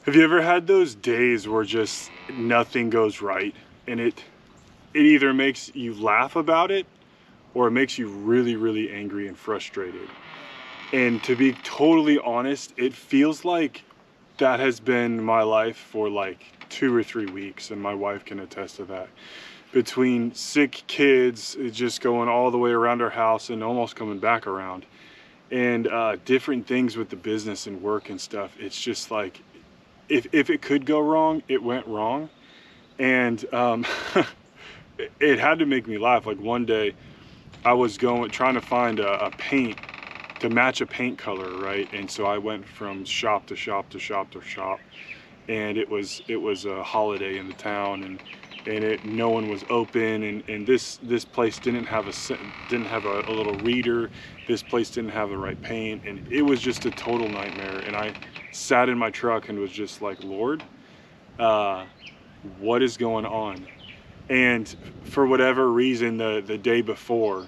Have you ever had those days where just nothing goes right, and it either makes you laugh about it or it makes you really, really angry and frustrated? And to be totally honest, it feels like that has been my life for like 2 or 3 weeks, and my wife can attest to that. Between sick kids, just going all the way around our house and almost coming back around, and different things with the business and work and stuff, it's just like if it could go wrong, it went wrong. And it had to make me laugh. Like one day I was trying to find a paint to match a paint color, right? And so I went from shop to shop to shop to shop, and it was a holiday in the town, and no one was open, and this place didn't have a little reader. This place didn't have the right paint, and it was just a total nightmare. And I sat in my truck and was just like, Lord, uh, what is going on? And for whatever reason, the day before,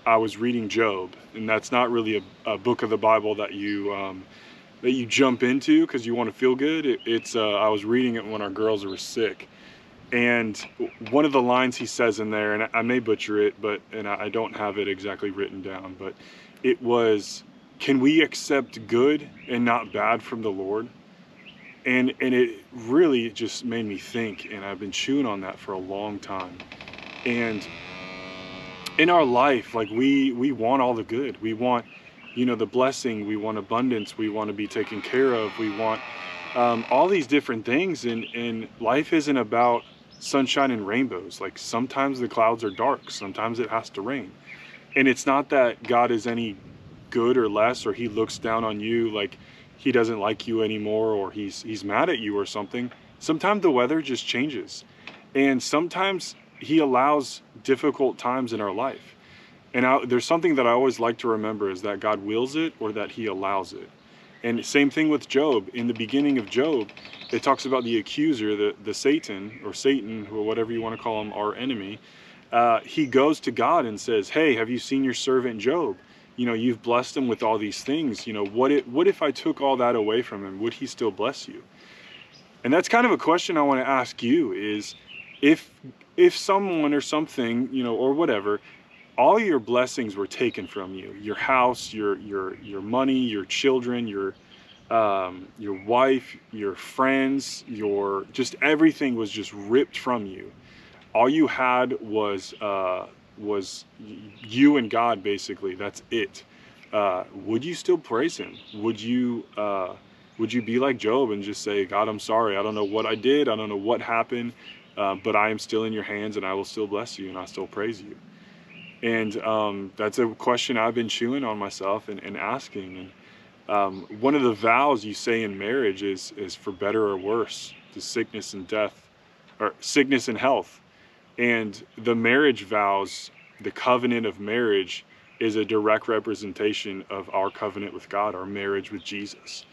I was reading Job, and that's not really a book of the Bible that you jump into because you want to feel good. I was reading it when our girls were sick, and one of the lines he says in there, and I may butcher it, and I don't have it exactly written down, but it was, "Can we accept good and not bad from the Lord?" And it really just made me think, and I've been chewing on that for a long time. And in our life, like we want all the good. We want, the blessing. We want abundance. We want to be taken care of. We want all these different things. And life isn't about sunshine and rainbows. Like sometimes the clouds are dark. Sometimes it has to rain. And it's not that God is any good or less, or he looks down on you like he doesn't like you anymore, or he's mad at you or something. Sometimes the weather just changes, and sometimes he allows difficult times in our life. And there's something that I always like to remember, is that God wills it or that he allows it. And same thing with Job. In the beginning of Job, it talks about the accuser, the Satan, or whatever you want to call him, our enemy. He goes to God and says, "Hey, have you seen your servant Job? You've blessed him with all these things. What if I took all that away from him? Would he still bless you?" And that's kind of a question I want to ask you, is if someone or something, or whatever, all your blessings were taken from you, your house, your money, your children, your wife, your friends, just everything was just ripped from you. All you had was you and God, basically. That's it. Would you still praise him? Would you be like Job and just say, "God, I'm sorry. I don't know what I did. I don't know what happened, but I am still in your hands, and I will still bless you, and I still praise you"? And that's a question I've been chewing on myself and asking. And one of the vows you say in marriage is for better or worse, to sickness and death, or sickness and health. And the marriage vows, the covenant of marriage, is a direct representation of our covenant with God, our marriage with Jesus.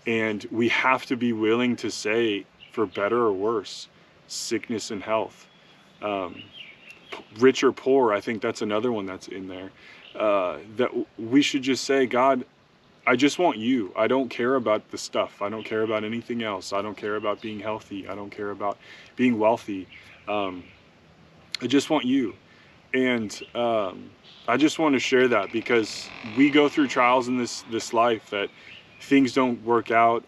And we have to be willing to say, for better or worse, sickness and health. Rich or poor, I think that's another one that's in there. That we should just say, "God, I just want you. I don't care about the stuff. I don't care about anything else. I don't care about being healthy. I don't care about being wealthy. I just want you." And I just want to share that, because we go through trials in this life, that things don't work out.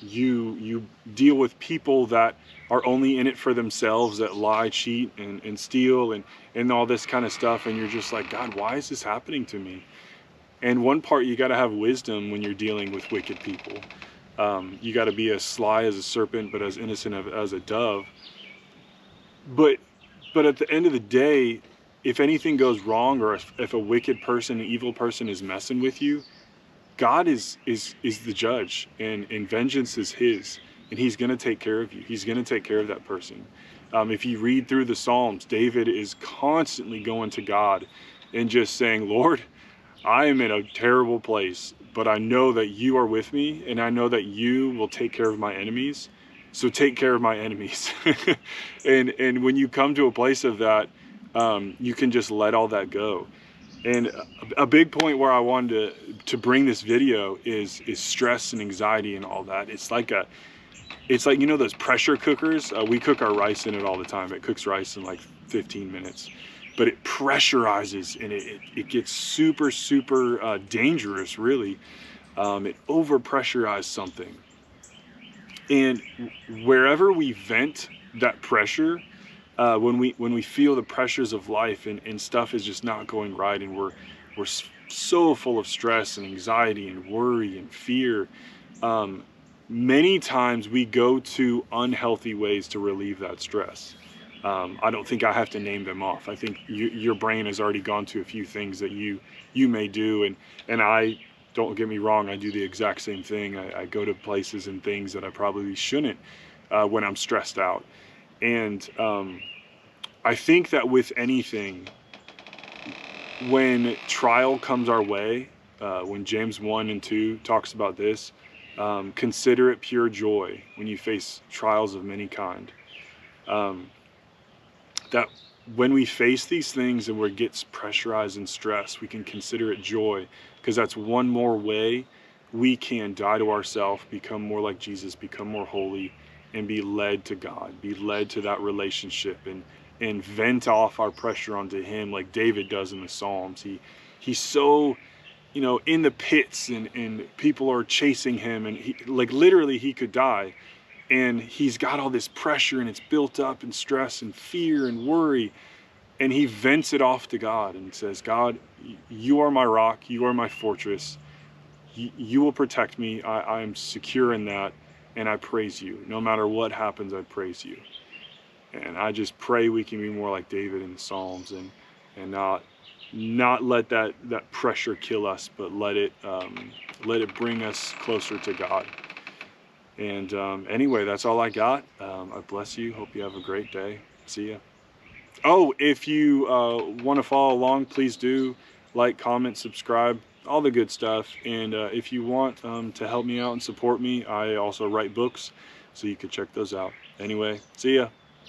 You deal with people that are only in it for themselves, that lie, cheat, and steal, and all this kind of stuff. And you're just like, "God, why is this happening to me?" And one part, you got to have wisdom when you're dealing with wicked people. You got to be as sly as a serpent, but as innocent as a dove. But at the end of the day, if anything goes wrong, or if a wicked person, an evil person is messing with you, God is the judge, and vengeance is his, and he's going to take care of you. He's going to take care of that person. If you read through the Psalms, David is constantly going to God and just saying, "Lord, I am in a terrible place, but I know that you are with me, and I know that you will take care of my enemies. So take care of my enemies." And when you come to a place of that, you can just let all that go. And a big point where I wanted to bring this video is stress and anxiety and all that. It's like it's like, you know, those pressure cookers. We cook our rice in it all the time. It cooks rice in like 15 minutes, but it pressurizes, and it gets super, super dangerous, really. It overpressurized something. And wherever we vent that pressure, when we feel the pressures of life, and stuff is just not going right, and we're so full of stress and anxiety and worry and fear, many times we go to unhealthy ways to relieve that stress. I don't think I have to name them off. I think your brain has already gone to a few things that you may do, and I, don't get me wrong, I do the exact same thing. I go to places and things that I probably shouldn't when I'm stressed out. And I think that with anything, when trial comes our way, when James 1 and 2 talks about this, consider it pure joy when you face trials of many kind. That when we face these things and where it gets pressurized and stressed, we can consider it joy, because that's one more way we can die to ourselves, become more like Jesus, become more holy, and be led to God, be led to that relationship, and vent off our pressure onto him, like David does in the Psalms. He's so, you know, in the pits, and people are chasing him, and he, like, literally he could die, and he's got all this pressure, and it's built up, and stress and fear and worry, and he vents it off to God and says, God, you are my rock, you are my fortress, you will protect me, I am secure in that, and I praise you. No matter what happens, I praise you. And I just pray we can be more like David in the Psalms, and not let that pressure kill us, but let it bring us closer to God. And anyway, that's all I got. I bless you. Hope you have a great day. See ya. Oh, if you want to follow along, please do like, comment, subscribe, all the good stuff. And if you want to help me out and support me, I also write books, so you can check those out. Anyway, see ya.